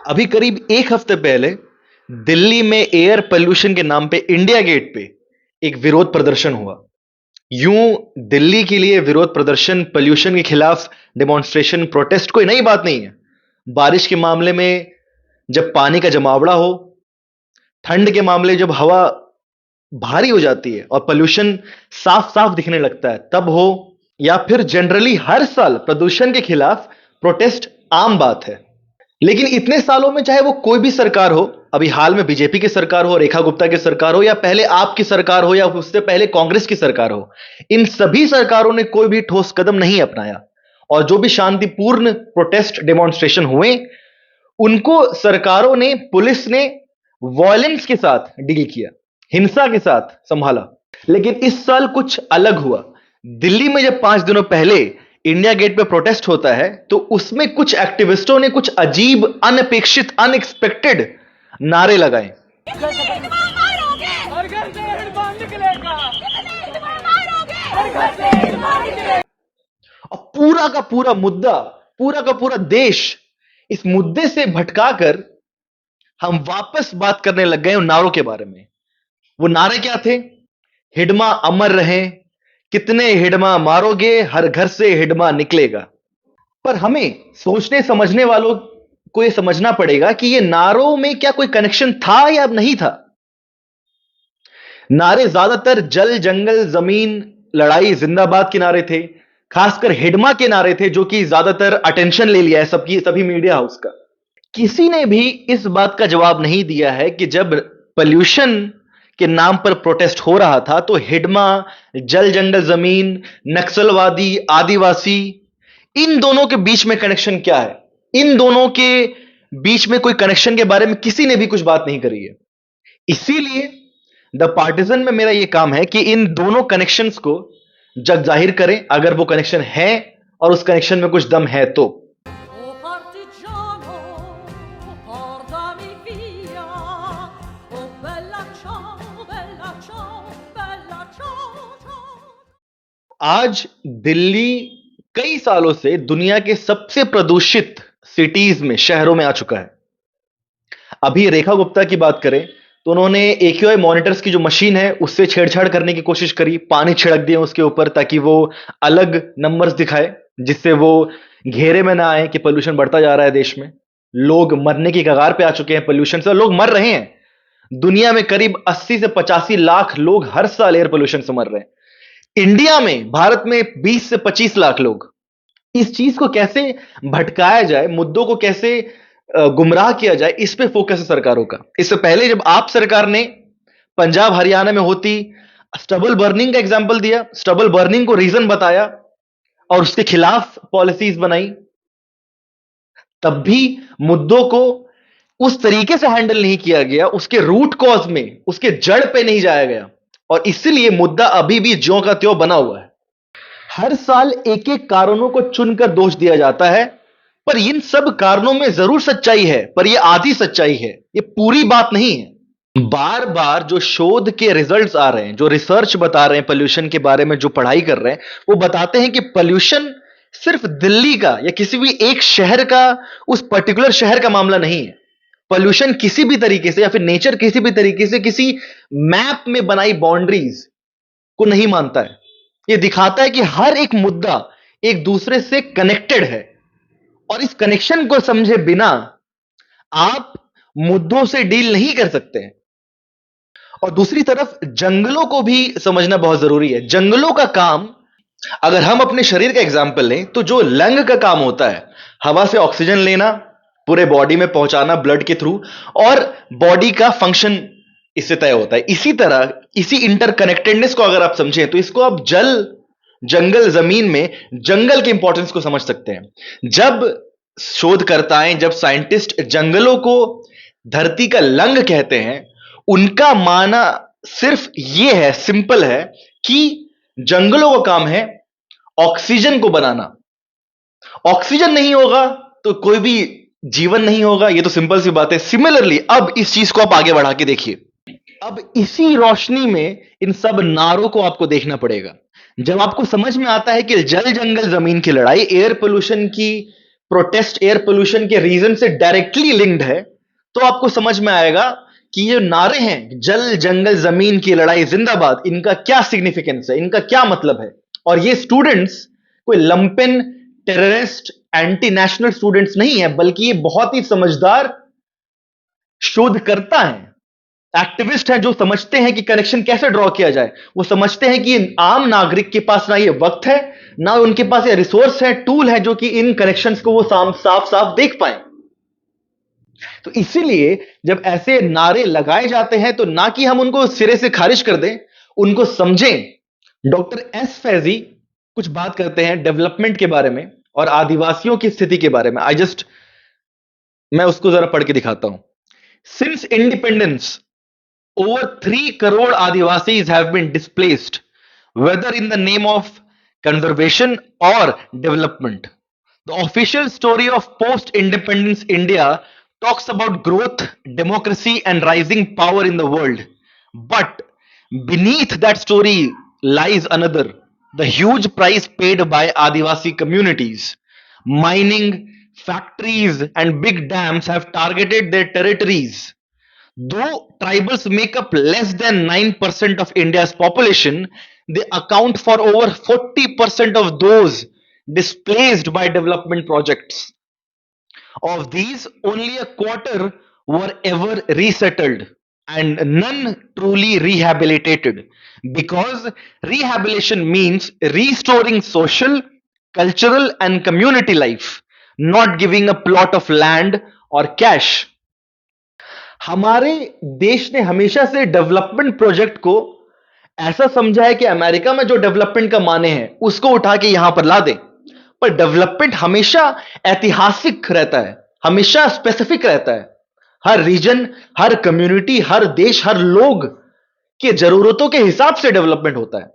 अभी करीब एक हफ्ते पहले दिल्ली में एयर पोल्यूशन के नाम पे इंडिया गेट पे एक विरोध प्रदर्शन हुआ। यूं दिल्ली के लिए विरोध प्रदर्शन, पोल्यूशन के खिलाफ डेमोन्स्ट्रेशन, प्रोटेस्ट कोई नई बात नहीं है। बारिश के मामले में जब पानी का जमावड़ा हो, ठंड के मामले जब हवा भारी हो जाती है और पोल्यूशन साफ साफ दिखने लगता है तब हो, या फिर जनरली हर साल प्रदूषण के खिलाफ प्रोटेस्ट आम बात है। लेकिन इतने सालों में चाहे वो कोई भी सरकार हो, अभी हाल में बीजेपी की सरकार हो, रेखा गुप्ता की सरकार हो, या पहले आपकी सरकार हो, या उससे पहले कांग्रेस की सरकार हो, इन सभी सरकारों ने कोई भी ठोस कदम नहीं अपनाया। और जो भी शांतिपूर्ण प्रोटेस्ट डेमोन्स्ट्रेशन हुए, उनको सरकारों ने, पुलिस ने वॉयलेंस के साथ डील किया, हिंसा के साथ संभाला। लेकिन इस साल कुछ अलग हुआ। दिल्ली में जब 5 दिनों पहले इंडिया गेट पे प्रोटेस्ट होता है तो उसमें कुछ एक्टिविस्टों ने कुछ अजीब, अनअपेक्षित, अनएक्सपेक्टेड नारे लगाए। और पूरा का पूरा मुद्दा, पूरा का पूरा देश इस मुद्दे से भटकाकर हम वापस बात करने लग गए उन नारों के बारे में। वो नारे क्या थे? हिडमा अमर रहे, कितने हिडमा मारोगे, हर घर से हिडमा निकलेगा। पर हमें सोचने समझने वालों को यह समझना पड़ेगा कि ये नारों में क्या कोई कनेक्शन था या नहीं था। नारे ज्यादातर जल, जंगल, जमीन, लड़ाई, जिंदाबाद के नारे थे। खासकर हिडमा के नारे थे जो कि ज्यादातर अटेंशन ले लिया है सभी मीडिया हाउस का। किसी ने भी इस बात का जवाब नहीं दिया है कि जब पोल्यूशन के नाम पर प्रोटेस्ट हो रहा था तो हिडमा, जल, जंगल, जमीन, नक्सलवादी, आदिवासी, इन दोनों के बीच में कनेक्शन क्या है? इन दोनों के बीच में कोई कनेक्शन के बारे में किसी ने भी कुछ बात नहीं करी है। इसीलिए द पार्टिजन में मेरा यह काम है कि इन दोनों कनेक्शंस को जग जाहिर करें, अगर वो कनेक्शन है और उस कनेक्शन में कुछ दम है तो। आज दिल्ली कई सालों से दुनिया के सबसे प्रदूषित सिटीज में, शहरों में आ चुका है। अभी रेखा गुप्ता की बात करें तो उन्होंने AQI मॉनिटर्स की जो मशीन है उससे छेड़छाड़ करने की कोशिश करी, पानी छिड़क दिया उसके ऊपर ताकि वो अलग नंबर्स दिखाए, जिससे वो घेरे में ना आए कि पोल्यूशन बढ़ता जा रहा है देश में। लोग मरने की कगार पे आ चुके हैं पोल्यूशन से, लोग मर रहे हैं। दुनिया में करीब 80 से 85 लाख लोग हर साल एयर पोल्यूशन से मर रहे हैं। इंडिया में, भारत में 20 से 25 लाख लोग। इस चीज को कैसे भटकाया जाए, मुद्दों को कैसे गुमराह किया जाए, इस पे फोकस है सरकारों का। इससे पहले जब आप सरकार ने पंजाब, हरियाणा में होती स्टबल बर्निंग का एग्जांपल दिया, स्टबल बर्निंग को रीजन बताया और उसके खिलाफ पॉलिसीज बनाई, तब भी मुद्दों को उस तरीके से हैंडल नहीं किया गया, उसके रूट कॉज में, उसके जड़ पे नहीं जाया गया, और इसलिए मुद्दा अभी भी ज्यों का त्यों बना हुआ है। हर साल एक एक कारणों को चुनकर दोष दिया जाता है, पर इन सब कारणों में जरूर सच्चाई है, पर यह आधी सच्चाई है, यह पूरी बात नहीं है। बार बार जो शोध के रिजल्ट्स आ रहे हैं, जो रिसर्च बता रहे हैं पोल्यूशन के बारे में, जो पढ़ाई कर रहे हैं, वो बताते हैं कि पोल्यूशन सिर्फ दिल्ली का या किसी भी एक शहर का, उस पर्टिकुलर शहर का मामला नहीं है। पोल्यूशन किसी भी तरीके से, या फिर नेचर किसी भी तरीके से किसी मैप में बनाई बाउंड्रीज को नहीं मानता है। यह दिखाता है कि हर एक मुद्दा एक दूसरे से कनेक्टेड है, और इस कनेक्शन को समझे बिना आप मुद्दों से डील नहीं कर सकते हैं। और दूसरी तरफ जंगलों को भी समझना बहुत जरूरी है। जंगलों का काम, अगर हम अपने शरीर का एग्जाम्पल लें तो जो लंग का काम होता है, हवा से ऑक्सीजन लेना, पूरे बॉडी में पहुंचाना ब्लड के थ्रू, और बॉडी का फंक्शन इससे तय होता है। इसी तरह, इसी इंटरकनेक्टेडनेस को अगर आप समझें तो इसको आप जल, जंगल, जमीन में जंगल के इंपॉर्टेंस को समझ सकते हैं। जब शोधकर्ताएं, जब साइंटिस्ट जंगलों को धरती का लंग कहते हैं, उनका माना सिर्फ यह है, सिंपल है, कि जंगलों का काम है ऑक्सीजन को बनाना। ऑक्सीजन नहीं होगा तो कोई भी जीवन नहीं होगा, यह तो सिंपल सी बात है। सिमिलरली अब इस चीज को आप आगे बढ़ा के देखिए। अब इसी रोशनी में इन सब नारों को आपको देखना पड़ेगा। जब आपको समझ में आता है कि जल, जंगल, जमीन की लड़ाई, एयर पोल्यूशन की प्रोटेस्ट एयर पोल्यूशन के रीजन से डायरेक्टली लिंक्ड है, तो आपको समझ में आएगा कि ये नारे हैं जल जंगल जमीन की लड़ाई जिंदाबाद, इनका क्या सिग्निफिकेंस है, इनका क्या मतलब है। और ये स्टूडेंट्स कोई लंपेन टेररिस्ट एंटी नेशनल स्टूडेंट्स नहीं है, बल्कि ये बहुत ही समझदार शोधकर्ता हैं, एक्टिविस्ट हैं, जो समझते हैं कि कनेक्शन कैसे ड्रॉ किया जाए। वो समझते हैं कि आम नागरिक के पास ना ये वक्त है, ना उनके पास ये रिसोर्स है, टूल है, जो कि इन कनेक्शंस को वो साफ साफ देख पाए। तो इसीलिए जब ऐसे नारे लगाए जाते हैं तो ना कि हम उनको सिरे से खारिज कर दें, उनको समझें। डॉक्टर एस फैजी कुछ बात करते हैं डेवलपमेंट के बारे में और आदिवासियों की स्थिति के बारे में। मैं उसको जरा पढ़ के दिखाता हूं। Since independence over 3 crore Adivasis have been displaced, whether in the name of conservation or development. The official story of post-independence India talks about growth, democracy, and rising power in the world. But beneath that story lies another, the huge price paid by Adivasi communities. Mining, factories, and big dams have targeted their territories. Though tribals make up less than 9% of India's population, they account for over 40% of those displaced by development projects. Of these, only a quarter were ever resettled and none truly rehabilitated, because rehabilitation means restoring social, cultural, and community life, not giving a plot of land or cash. हमारे देश ने हमेशा से development project को ऐसा समझा है कि अमेरिका में जो डेवलपमेंट का माने हैं उसको उठा के यहां पर ला दें। पर डेवलपमेंट हमेशा ऐतिहासिक रहता है, हमेशा स्पेसिफिक रहता है। हर रीजन, हर कम्युनिटी, हर देश, हर लोग के जरूरतों के हिसाब से डेवलपमेंट होता है।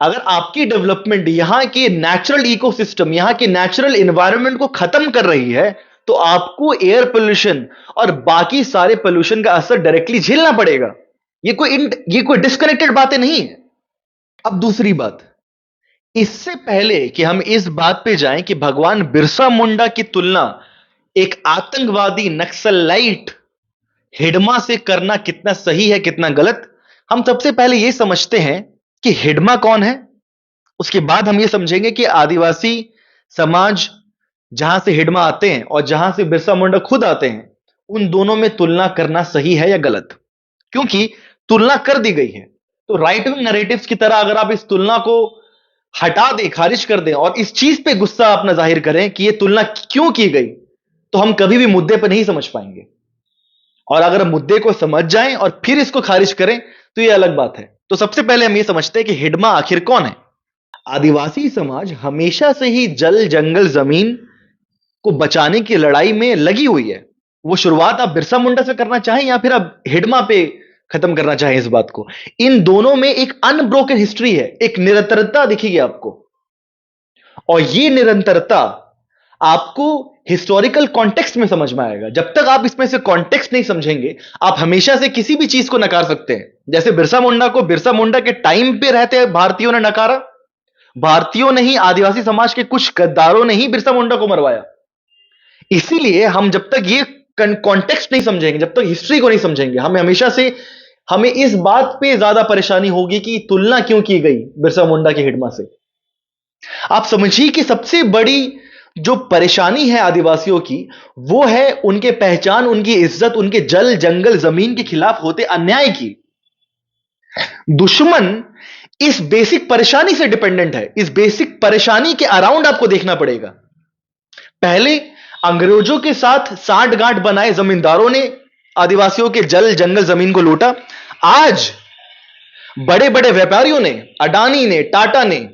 अगर आपकी डेवलपमेंट यहां के नेचुरल इकोसिस्टम, यहां के नेचुरल एनवायरनमेंट को खत्म कर रही है, तो आपको एयर पोल्यूशन और बाकी सारे पोल्यूशन का असर डायरेक्टली झेलना पड़ेगा। ये कोई डिस्कनेक्टेड बातें नहीं है। अब दूसरी बात, इससे पहले कि हम इस बात पे जाएं कि भगवान बिरसा मुंडा की तुलना एक आतंकवादी नक्सलाइट हिडमा से करना कितना सही है, कितना गलत, हम सबसे पहले यह समझते हैं कि हिडमा कौन है। उसके बाद हम यह समझेंगे कि आदिवासी समाज जहां से हिडमा आते हैं और जहां से बिरसा मुंडा खुद आते हैं, उन दोनों में तुलना करना सही है या गलत। क्योंकि तुलना कर दी गई है, तो राइट विंग नैरेटिव्स की तरह अगर आप इस तुलना को हटा दें, खारिज कर दें और इस चीज पे गुस्सा अपना जाहिर करें कि यह तुलना क्यों की गई, तो हम कभी भी मुद्दे पर नहीं समझ पाएंगे। और अगर मुद्दे को समझ जाएं और फिर इसको खारिज करें तो यह अलग बात है। तो सबसे पहले हम यह समझते हैं कि हिडमा आखिर कौन है। आदिवासी समाज हमेशा से ही जल जंगल जमीन को बचाने की लड़ाई में लगी हुई है। वो शुरुआत आप बिरसा मुंडा से करना चाहें या फिर आप हिडमा पे खत्म करना चाहें इस बात को, इन दोनों में एक अनब्रोकन हिस्ट्री है, एक निरंतरता दिखेगी आपको। और ये निरंतरता आपको हिस्टोरिकल कॉन्टेक्स्ट में समझ में आएगा। जब तक आप इसमें से कॉन्टेक्स्ट नहीं समझेंगे, आप हमेशा से किसी भी चीज को नकार सकते हैं। जैसे बिरसा मुंडा को बिरसा मुंडा के टाइम पे रहते भारतीयों ने नकारा, भारतीयों ने ही, आदिवासी समाज के कुछ गद्दारों ने ही बिरसा मुंडा को मरवाया। इसीलिए हम जब तक ये कॉन्टेक्स्ट नहीं समझेंगे, जब तक हिस्ट्री को नहीं समझेंगे, हमें इस बात पे ज्यादा परेशानी होगी कि तुलना क्यों की गई बिरसा मुंडा के हिडमा से। आप समझिए कि सबसे बड़ी जो परेशानी है आदिवासियों की, वो है उनके पहचान, उनकी इज्जत, उनके जल जंगल जमीन के खिलाफ होते अन्याय की। दुश्मन इस बेसिक परेशानी से डिपेंडेंट है। इस बेसिक परेशानी के अराउंड आपको देखना पड़ेगा। पहले अंग्रेजों के साथ साठगांठ बनाए जमींदारों ने आदिवासियों के जल जंगल जमीन को लूटा। आज बड़े बड़े व्यापारियों ने, अडानी ने, टाटा ने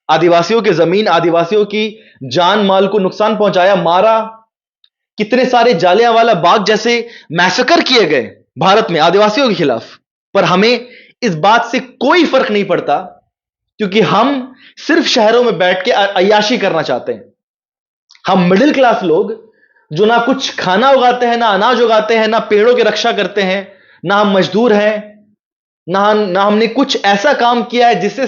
आदिवासियों की जमीन, आदिवासियों की जान माल को नुकसान पहुंचाया, मारा। कितने सारे जालियांवाला बाग जैसे मैसेकर किए गए भारत में आदिवासियों के खिलाफ। पर हमें इस बात से कोई फर्क नहीं पड़ता, क्योंकि हम सिर्फ शहरों में बैठ के अय्याशी करना चाहते हैं। हम मिडिल क्लास लोग जो ना कुछ खाना उगाते हैं, ना अनाज उगाते हैं, ना पेड़ों की रक्षा करते हैं, ना हम मजदूर हैं, ना हमने कुछ ऐसा काम किया है जिससे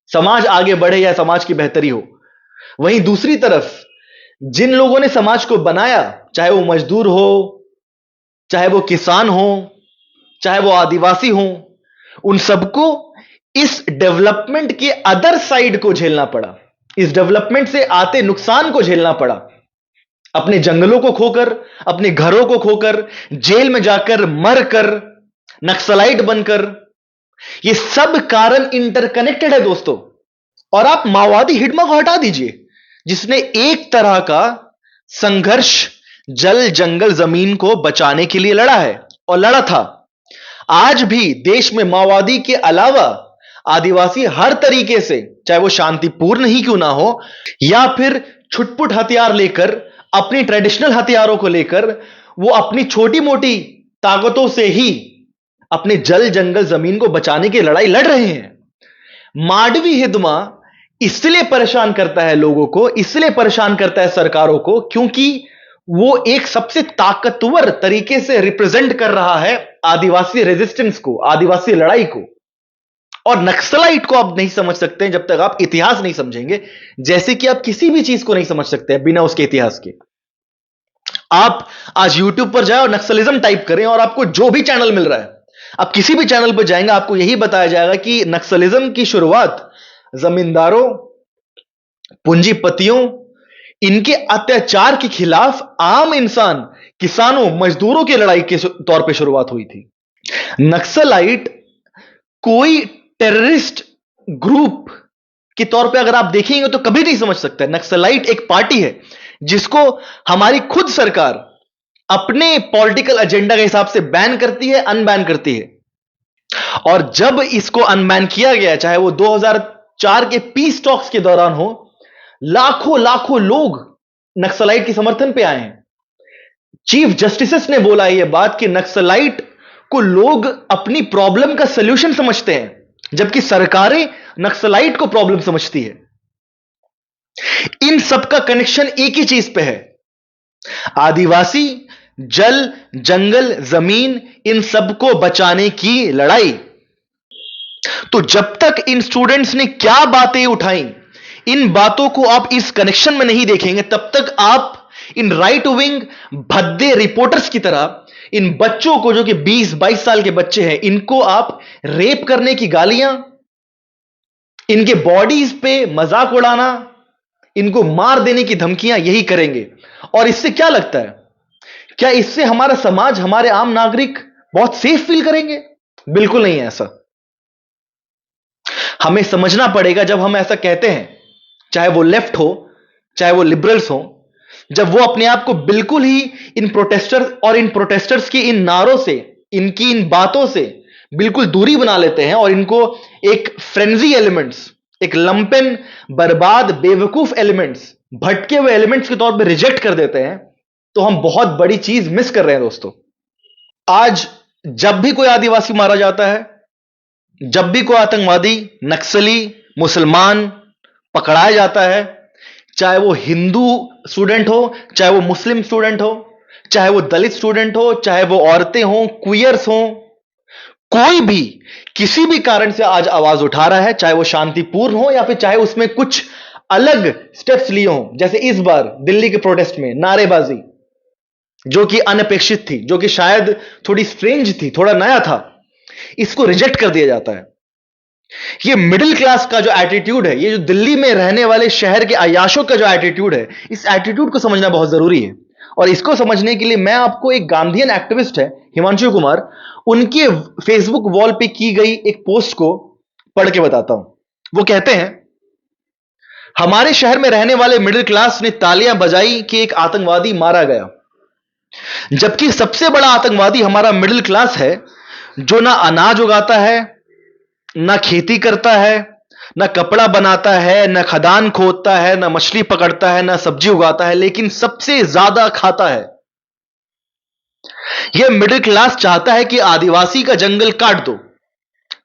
समाज आगे बढ़े या समाज की बेहतरी हो। वहीं दूसरी तरफ जिन लोगों ने समाज को बनाया, चाहे वो मजदूर हो, चाहे वो किसान हो, चाहे वो आदिवासी हो, उन सबको इस डेवलपमेंट के अदर साइड को झेलना पड़ा, इस डेवलपमेंट से आते नुकसान को झेलना पड़ा। अपने जंगलों को खोकर, अपने घरों को खोकर, जेल में जाकर, मरकर, नक्सलाइट बनकर, ये सब कारण इंटरकनेक्टेड है दोस्तों। और आप माओवादी हिडमा को हटा दीजिए, जिसने एक तरह का संघर्ष जल जंगल जमीन को बचाने के लिए लड़ा है और लड़ा था। आज भी देश में माओवादी के अलावा आदिवासी हर तरीके से, चाहे वो शांतिपूर्ण ही क्यों ना हो, या फिर छुटपुट हथियार लेकर, अपनी ट्रेडिशनल हथियारों को लेकर, वो अपनी छोटी मोटी ताकतों से ही अपने जल जंगल जमीन को बचाने की लड़ाई लड़ रहे हैं। माडवी हिदमा इसलिए परेशान करता है लोगों को, इसलिए परेशान करता है सरकारों को, क्योंकि वो एक सबसे ताकतवर तरीके से रिप्रेजेंट कर रहा है आदिवासी रेजिस्टेंस को, आदिवासी लड़ाई को। और नक्सलाइट को आप नहीं समझ सकते जब तक आप इतिहास नहीं समझेंगे, जैसे कि आप किसी भी चीज को नहीं समझ सकते बिना उसके इतिहास के। आप आज यूट्यूब पर जाए और नक्सलिज्म टाइप करें और आपको जो भी चैनल मिल रहा है, आप किसी भी चैनल पर जाएंगे, आपको यही बताया जाएगा कि नक्सलिज्म की शुरुआत जमींदारों, पूंजीपतियों, इनके अत्याचार के खिलाफ आम इंसान, किसानों, मजदूरों की लड़ाई के तौर पे शुरुआत हुई थी। नक्सलाइट कोई टेररिस्ट ग्रुप के तौर पे अगर आप देखेंगे तो कभी नहीं समझ सकते। नक्सलाइट एक पार्टी है जिसको हमारी खुद सरकार अपने पॉलिटिकल एजेंडा के हिसाब से बैन करती है, अनबैन करती है। और जब इसको अनबैन किया गया, चाहे वो 2004 के पीस टॉक्स के दौरान हो, लाखों लाखों लोग नक्सलाइट के समर्थन पे आए हैं। चीफ जस्टिस ने बोला यह बात कि नक्सलाइट को लोग अपनी प्रॉब्लम का सलूशन समझते हैं, जबकि सरकारें नक्सलाइट को प्रॉब्लम समझती है। इन सबका कनेक्शन एक ही चीज पे है, आदिवासी, जल, जंगल, जमीन, इन सबको बचाने की लड़ाई। तो जब तक इन स्टूडेंट्स ने क्या बातें उठाई, इन बातों को आप इस कनेक्शन में नहीं देखेंगे, तब तक आप इन राइट विंग भद्दे रिपोर्टर्स की तरह इन बच्चों को, जो कि 20-22 साल के बच्चे हैं, इनको आप रेप करने की गालियां, इनके बॉडीज पे मजाक उड़ाना, इनको मार देने की धमकियां यही करेंगे। और इससे क्या लगता है, क्या इससे हमारा समाज, हमारे आम नागरिक बहुत सेफ फील करेंगे? बिल्कुल नहीं है ऐसा। हमें समझना पड़ेगा, जब हम ऐसा कहते हैं, चाहे वो लेफ्ट हो, चाहे वो लिबरल्स हो, जब वो अपने आप को बिल्कुल ही इन प्रोटेस्टर्स और इन प्रोटेस्टर्स की इन नारों से, इनकी इन बातों से बिल्कुल दूरी बना लेते हैं और इनको एक फ्रेंजी एलिमेंट्स, एक लंपेन, बर्बाद, बेवकूफ एलिमेंट्स, भटके हुए एलिमेंट्स के तौर पे रिजेक्ट कर देते हैं, तो हम बहुत बड़ी चीज मिस कर रहे हैं दोस्तों। आज जब भी कोई आदिवासी मारा जाता है, जब भी कोई आतंकवादी, नक्सली, मुसलमान पकड़ाया जाता है, चाहे वो हिंदू स्टूडेंट हो, चाहे वो मुस्लिम स्टूडेंट हो, चाहे वो दलित स्टूडेंट हो, चाहे वो औरतें हो, क्वियर्स हो, कोई भी किसी भी कारण से आज आवाज उठा रहा है, चाहे वो शांतिपूर्ण हो या फिर चाहे उसमें कुछ अलग स्टेप्स लिए हो, जैसे इस बार दिल्ली के प्रोटेस्ट में नारेबाजी, जो कि अनपेक्षित थी, जो कि शायद थोड़ी स्ट्रेंज थी, थोड़ा नया था, इसको रिजेक्ट कर दिया जाता है। ये मिडिल क्लास का जो एटीट्यूड है, ये जो दिल्ली में रहने वाले शहर के अयाशों का जो एटीट्यूड है, इस एटीट्यूड को समझना बहुत जरूरी है। और इसको समझने के लिए मैं आपको एक गांधीयन एक्टिविस्ट है हिमांशु कुमार, उनके फेसबुक वॉल पे की गई एक पोस्ट को पढ़ के बताता हूं। वो कहते हैं, हमारे शहर में रहने वाले मिडिल क्लास ने तालियां बजाई कि एक आतंकवादी मारा गया, जबकि सबसे बड़ा आतंकवादी हमारा मिडिल क्लास है, जो ना अनाज उगाता है, ना खेती करता है, ना कपड़ा बनाता है, ना खदान खोदता है, ना मछली पकड़ता है, ना सब्जी उगाता है, लेकिन सबसे ज्यादा खाता है। यह मिडिल क्लास चाहता है कि आदिवासी का जंगल काट दो,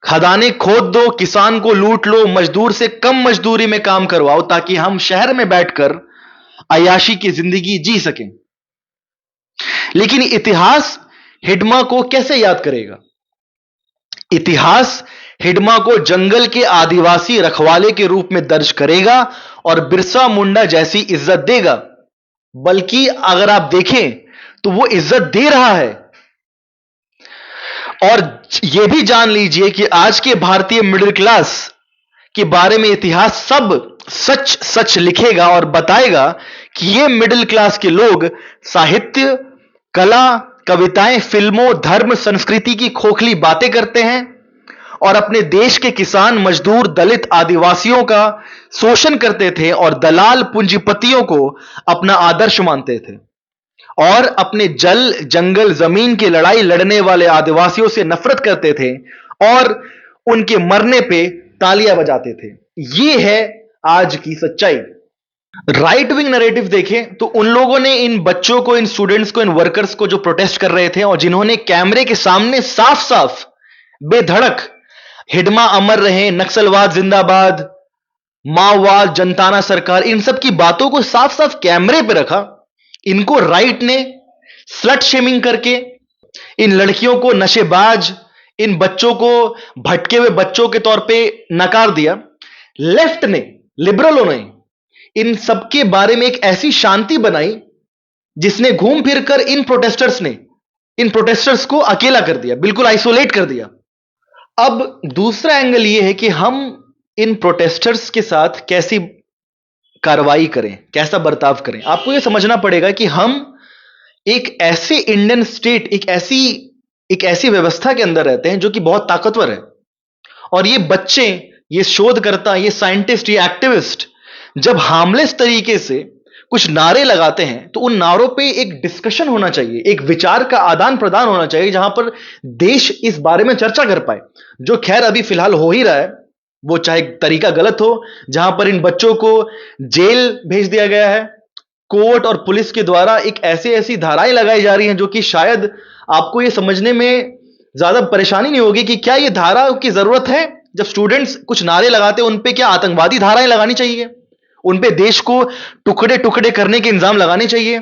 खदानें खोद दो, किसान को लूट लो, मजदूर से कम मजदूरी में काम करवाओ, ताकि हम शहर में बैठकर अयाशी की जिंदगी जी सकें। लेकिन इतिहास हिडमा को कैसे याद करेगा? इतिहास हिडमा को जंगल के आदिवासी रखवाले के रूप में दर्ज करेगा और बिरसा मुंडा जैसी इज्जत देगा। बल्कि अगर आप देखें तो वो इज्जत दे रहा है। और यह भी जान लीजिए कि आज के भारतीय मिडिल क्लास के बारे में इतिहास सब सच सच लिखेगा और बताएगा कि ये मिडिल क्लास के लोग साहित्य, कला, कविताएं, फिल्मों, धर्म, संस्कृति की खोखली बातें करते हैं और अपने देश के किसान, मजदूर, दलित, आदिवासियों का शोषण करते थे और दलाल पूंजीपतियों को अपना आदर्श मानते थे और अपने जल, जंगल, जमीन की लड़ाई लड़ने वाले आदिवासियों से नफरत करते थे और उनके मरने पे तालियां बजाते थे। यह है आज की सच्चाई। राइट विंग नैरेटिव देखें तो उन लोगों ने इन बच्चों को, इन स्टूडेंट्स को, इन वर्कर्स को जो प्रोटेस्ट कर रहे थे और जिन्होंने कैमरे के सामने साफ साफ बेधड़क हिडमा अमर रहे, नक्सलवाद जिंदाबाद, माओवाद, जनताना सरकार, इन सब की बातों को साफ साफ कैमरे पे रखा। इनको राइट ने स्लट शेमिंग करके इन लड़कियों को नशेबाज, इन बच्चों को भटके हुए बच्चों के तौर पे नकार दिया। लेफ्ट ने, लिबरलों ने इन सबके बारे में एक ऐसी शांति बनाई जिसने घूम फिरकर इन प्रोटेस्टर्स को अकेला कर दिया, बिल्कुल आइसोलेट कर दिया। अब दूसरा एंगल यह है कि हम इन प्रोटेस्टर्स के साथ कैसी कार्रवाई करें, कैसा बर्ताव करें। आपको यह समझना पड़ेगा कि हम एक ऐसे इंडियन स्टेट, एक ऐसी व्यवस्था के अंदर रहते हैं जो कि बहुत ताकतवर है। और ये बच्चे, ये शोधकर्ता, ये साइंटिस्ट, ये एक्टिविस्ट जब हार्मलेस तरीके से कुछ नारे लगाते हैं तो उन नारों पे एक डिस्कशन होना चाहिए, एक विचार का आदान प्रदान होना चाहिए जहां पर देश इस बारे में चर्चा कर पाए, जो खैर अभी फिलहाल हो ही रहा है। वो चाहे तरीका गलत हो, जहां पर इन बच्चों को जेल भेज दिया गया है, कोर्ट और पुलिस के द्वारा एक ऐसी धाराएं लगाई जा रही हैं जो कि शायद आपको यह समझने में ज्यादा परेशानी नहीं होगी कि क्या यह धारा की जरूरत है। जब स्टूडेंट्स कुछ नारे लगाते हैं उन पे क्या आतंकवादी धाराएं लगानी चाहिए, उन पे देश को टुकड़े टुकड़े करने के इल्जाम लगाने चाहिए?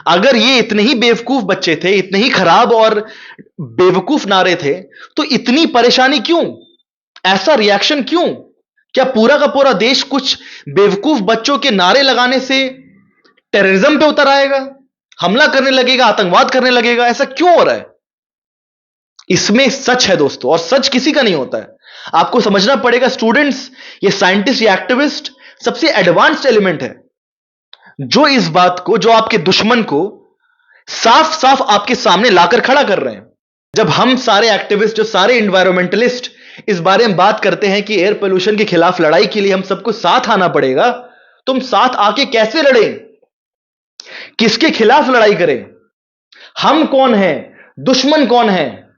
अगर ये इतने ही बेवकूफ बच्चे थे, इतने ही खराब और बेवकूफ नारे थे, तो इतनी परेशानी क्यों, ऐसा रिएक्शन क्यों? क्या पूरा का पूरा देश कुछ बेवकूफ बच्चों के नारे लगाने से टेररिज्म पे उतर आएगा, हमला करने लगेगा, आतंकवाद करने लगेगा? ऐसा क्यों हो रहा है? इसमें सच है दोस्तों, और सच किसी का नहीं होता है। आपको समझना पड़ेगा, स्टूडेंट्स, ये साइंटिस्ट, ये एक्टिविस्ट सबसे एडवांस्ड एलिमेंट है जो इस बात को, जो आपके दुश्मन को साफ साफ आपके सामने लाकर खड़ा कर रहे हैं। जब हम सारे एक्टिविस्ट, जो सारे एनवायरमेंटलिस्ट इस बारे में बात करते हैं कि एयर पोल्यूशन के खिलाफ लड़ाई के लिए हम सबको साथ आना पड़ेगा, तुम साथ आके कैसे लड़ें, किसके खिलाफ लड़ाई करें, हम कौन हैं, दुश्मन कौन है,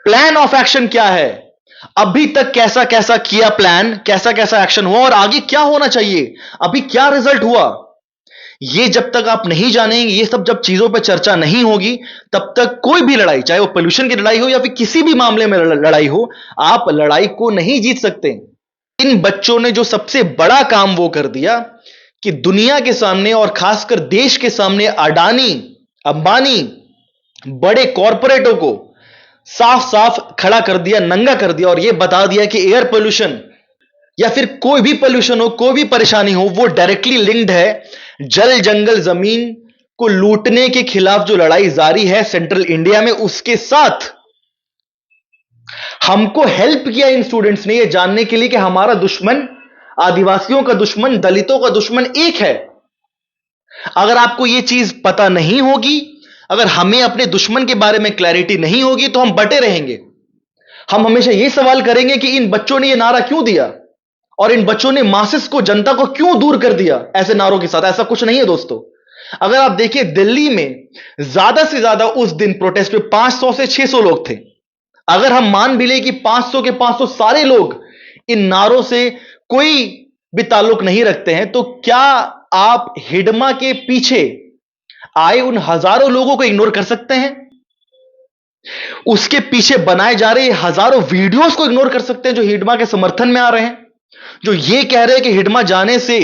प्लान ऑफ एक्शन क्या है, अभी तक कैसा कैसा किया प्लान, कैसा कैसा एक्शन हुआ और आगे क्या होना चाहिए, अभी क्या रिजल्ट हुआ, ये जब तक आप नहीं जानेंगे, ये सब जब चीजों पर चर्चा नहीं होगी, तब तक कोई भी लड़ाई, चाहे वो पोल्यूशन की लड़ाई हो या फिर किसी भी मामले में लड़ाई हो, आप लड़ाई को नहीं जीत सकते। इन बच्चों ने जो सबसे बड़ा काम वो कर दिया कि दुनिया के सामने और खासकर देश के सामने अडानी, अंबानी, बड़े कॉरपोरेटों को साफ साफ खड़ा कर दिया, नंगा कर दिया और यह बता दिया कि एयर पोल्यूशन या फिर कोई भी पोल्यूशन हो, कोई भी परेशानी हो, वो डायरेक्टली लिंक्ड है जल, जंगल, जमीन को लूटने के खिलाफ जो लड़ाई जारी है सेंट्रल इंडिया में, उसके साथ। हमको हेल्प किया इन स्टूडेंट्स ने यह जानने के लिए कि हमारा दुश्मन, आदिवासियों का दुश्मन, दलितों का दुश्मन एक है। अगर आपको यह चीज पता नहीं होगी, अगर हमें अपने दुश्मन के बारे में क्लैरिटी नहीं होगी, तो हम बटे रहेंगे। हम हमेशा यह सवाल करेंगे कि इन बच्चों ने यह नारा क्यों दिया और इन बच्चों ने मासेस को, जनता को क्यों दूर कर दिया ऐसे नारों के साथ। ऐसा कुछ नहीं है दोस्तों। अगर आप देखिए, दिल्ली में ज्यादा से ज्यादा उस दिन प्रोटेस्ट में 500 से 600 लोग थे। अगर हम मान भी ले कि 500 के 500 सारे लोग इन नारों से कोई भी ताल्लुक नहीं रखते हैं, तो क्या आप हिडमा के पीछे आए उन हजारों लोगों को इग्नोर कर सकते हैं? उसके पीछे बनाए जा रहे हजारों वीडियोस को इग्नोर कर सकते हैं जो हिडमा के समर्थन में आ रहे हैं, जो ये कह रहे हैं कि हिडमा जाने से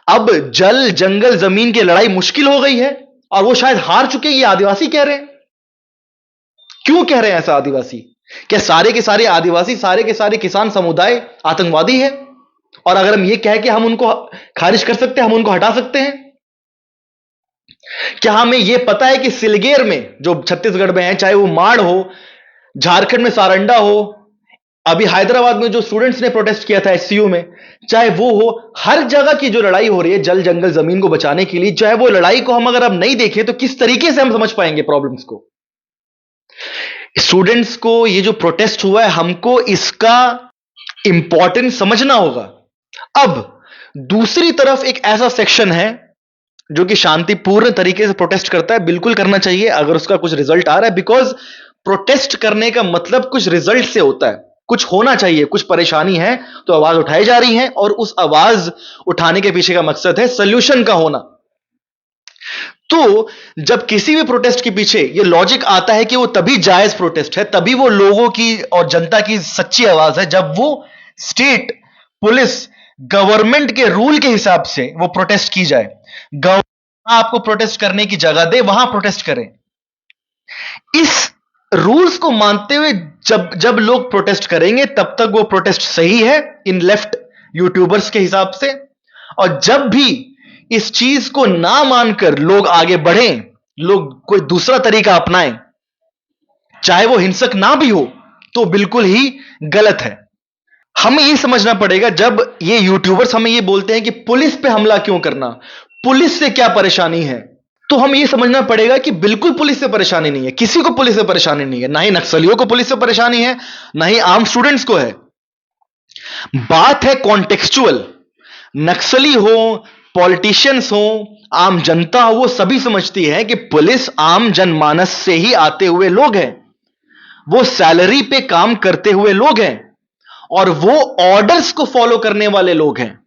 अब जल, जंगल, जमीन की लड़ाई मुश्किल हो गई है और वो शायद हार चुके, ये आदिवासी कह रहे हैं। क्यों कह रहे हैं ऐसा आदिवासी? क्या सारे के सारे आदिवासी, सारे के सारे किसान समुदाय आतंकवादी है? और अगर हम ये कहें कि हम उनको खारिज कर सकते हैं, हम उनको हटा सकते हैं? क्या हमें यह पता है कि सिलगेर में, जो छत्तीसगढ़ में है, चाहे वो माड़ हो, झारखंड में सारंडा हो, अभी हैदराबाद में जो स्टूडेंट्स ने प्रोटेस्ट किया था एचसीयू में, चाहे वो हो, हर जगह की जो लड़ाई हो रही है जल जंगल जमीन को बचाने के लिए, चाहे वो लड़ाई को हम अगर अब नहीं देखें तो किस तरीके से हम समझ पाएंगे प्रॉब्लम्स को? स्टूडेंट्स को ये जो प्रोटेस्ट हुआ है, हमको इसका इंपॉर्टेंस समझना होगा। अब दूसरी तरफ एक ऐसा सेक्शन है जो कि शांतिपूर्ण तरीके से प्रोटेस्ट करता है, बिल्कुल करना चाहिए अगर उसका कुछ रिजल्ट आ रहा है, बिकॉज प्रोटेस्ट करने का मतलब कुछ रिजल्ट से होता है, कुछ होना चाहिए, कुछ परेशानी है तो आवाज उठाई जा रही है, और उस आवाज उठाने के पीछे का मकसद है सोल्यूशन का होना। तो जब किसी भी प्रोटेस्ट के पीछे ये लॉजिक आता है कि वो तभी जायज प्रोटेस्ट है, तभी वो लोगों की और जनता की सच्ची आवाज है, जब वो स्टेट, पुलिस, गवर्नमेंट के रूल के हिसाब से वो प्रोटेस्ट की जाए। गवर्नमेंट आपको प्रोटेस्ट करने की जगह दे, वहां प्रोटेस्ट करें। इस रूल्स को मानते हुए जब जब लोग प्रोटेस्ट करेंगे, तब तक वो प्रोटेस्ट सही है इन लेफ्ट यूट्यूबर्स के हिसाब से। और जब भी इस चीज को ना मानकर लोग आगे बढ़ें, लोग कोई दूसरा तरीका अपनाएं, चाहे वो हिंसक ना भी हो, तो बिल्कुल ही गलत है। हमें यह समझना पड़ेगा, जब ये यूट्यूबर्स हमें ये बोलते हैं कि पुलिस पे हमला क्यों करना, पुलिस से क्या परेशानी है, तो हमें यह समझना पड़ेगा कि बिल्कुल पुलिस से परेशानी नहीं है, किसी को पुलिस से परेशानी नहीं है, ना ही नक्सलियों को पुलिस से परेशानी है, ना ही आम स्टूडेंट्स को है। बात है कॉन्टेक्सचुअल। नक्सली हो, पॉलिटिशियंस हो, आम जनता हो, वो सभी समझती है कि पुलिस आम जनमानस से ही आते हुए लोग हैं, वो सैलरी पे काम करते हुए लोग हैं, और वो ऑर्डर्स को फॉलो करने वाले लोग हैं,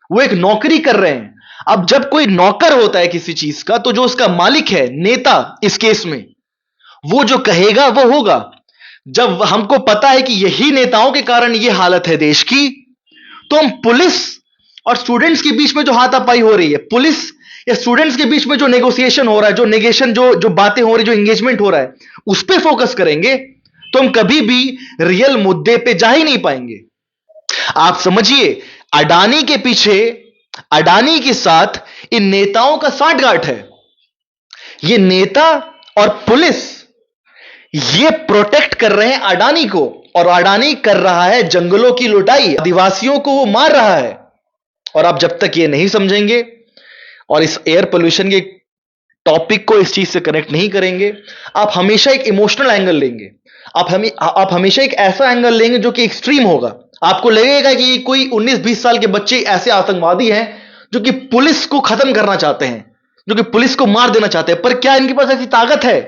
वो एक नौकरी कर रहे हैं। अब जब कोई नौकर होता है किसी चीज का, तो जो उसका मालिक है, नेता इस केस में, वो जो कहेगा वो होगा। जब हमको पता है कि यही नेताओं के कारण ये हालत है देश की, तो हम पुलिस और स्टूडेंट्स के बीच में जो हाथापाई हो रही है, पुलिस या स्टूडेंट्स के बीच में जो नेगोशिएशन हो रहा है, जो नेगेशन, जो बातें हो रही, जो एंगेजमेंट हो रहा है, उस पर फोकस करेंगे तो हम कभी भी रियल मुद्दे पे जा ही नहीं पाएंगे। आप समझिए, अडानी के पीछे, अडानी के साथ इन नेताओं का सांठगांठ है। ये नेता और पुलिस ये प्रोटेक्ट कर रहे हैं अडानी को, और अडानी कर रहा है जंगलों की लुटाई, आदिवासियों को वो मार रहा है। और आप जब तक ये नहीं समझेंगे और इस एयर पोल्यूशन के टॉपिक को इस चीज से कनेक्ट नहीं करेंगे, आप हमेशा एक इमोशनल एंगल लेंगे, आप हमेशा एक ऐसा एंगल लेंगे जो कि एक्सट्रीम होगा। आपको लगेगा कि कोई 19-20 साल के बच्चे ऐसे आतंकवादी हैं जो कि पुलिस को खत्म करना चाहते हैं, जो कि पुलिस को मार देना चाहते हैं। पर क्या इनके पास ऐसी ताकत है?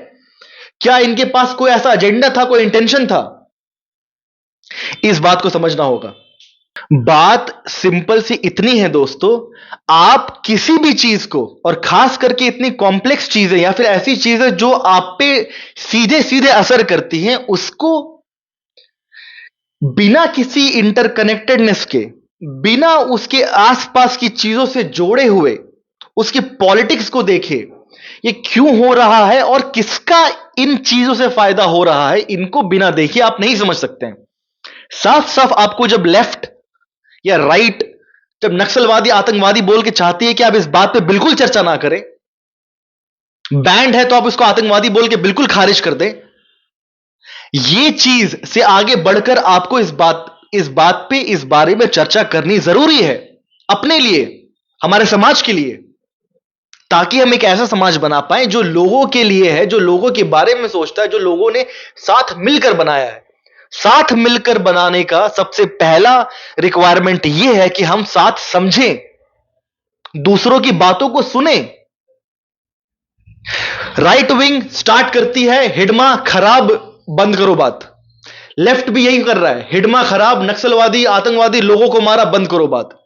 क्या इनके पास कोई ऐसा एजेंडा था, कोई इंटेंशन था? इस बात को समझना होगा। बात सिंपल सी इतनी है दोस्तों, आप किसी भी चीज को, और खास करके इतनी कॉम्प्लेक्स चीजें या फिर ऐसी चीजें जो आप पे सीधे सीधे असर करती हैं, उसको बिना किसी इंटरकनेक्टेडनेस के, बिना उसके आसपास की चीजों से जोड़े हुए उसकी पॉलिटिक्स को देखे, ये क्यों हो रहा है और किसका इन चीजों से फायदा हो रहा है, इनको बिना देखे आप नहीं समझ सकते हैं। साफ साफ आपको जब लेफ्ट या राइट, जब नक्सलवादी, आतंकवादी बोल के चाहती है कि आप इस बात पे बिल्कुल चर्चा ना करें, बैंड है तो आप उसको आतंकवादी बोल के बिल्कुल खारिज कर दें, ये चीज से आगे बढ़कर आपको इस बात पे, इस बारे में चर्चा करनी जरूरी है, अपने लिए, हमारे समाज के लिए, ताकि हम एक ऐसा समाज बना पाए जो लोगों के लिए है, जो लोगों के बारे में सोचता है, जो लोगों ने साथ मिलकर बनाया है। साथ मिलकर बनाने का सबसे पहला रिक्वायरमेंट यह है कि हम साथ समझें, दूसरों की बातों को सुने। राइट विंग स्टार्ट करती है हिडमा खराब, बंद करो बात। लेफ्ट भी यही कर रहा है, हिडमा खराब, नक्सलवादी, आतंकवादी, लोगों को मारा, बंद करो बात।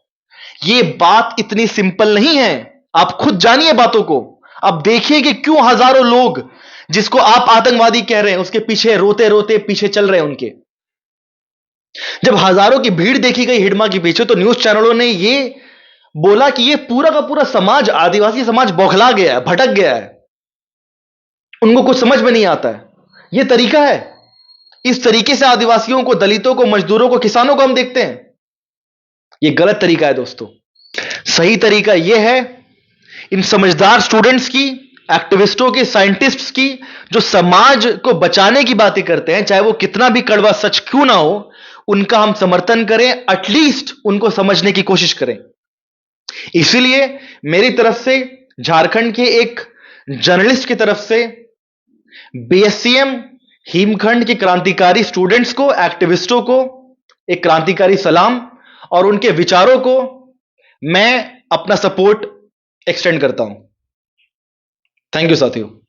यह बात इतनी सिंपल नहीं है, आप खुद जानिए बातों को। अब देखिए कि क्यों हजारों लोग जिसको आप आतंकवादी कह रहे हैं उसके पीछे रोते रोते पीछे चल रहे हैं उनके। जब हजारों की भीड़ देखी गई हिडमा के पीछे, तो न्यूज चैनलों ने यह बोला कि यह पूरा का पूरा समाज, आदिवासी समाज बौखला गया है, भटक गया है, उनको कुछ समझ में नहीं आता है। यह तरीका है। इस तरीके से आदिवासियों को, दलितों को, मजदूरों को, किसानों को हम देखते हैं। यह गलत तरीका है दोस्तों। सही तरीका यह है इन समझदार स्टूडेंट्स की, एक्टिविस्टों की, साइंटिस्ट्स की, जो समाज को बचाने की बातें करते हैं, चाहे वो कितना भी कड़वा सच क्यों ना हो, उनका हम समर्थन करें, एटलीस्ट उनको समझने की कोशिश करें। इसीलिए मेरी तरफ से, झारखंड के एक जर्नलिस्ट की तरफ से, बीएससीएम हिमखंड के क्रांतिकारी स्टूडेंट्स को, एक्टिविस्टों को एक क्रांतिकारी सलाम, और उनके विचारों को मैं अपना सपोर्ट एक्सटेंड करता हूं। थैंक यू साथियों।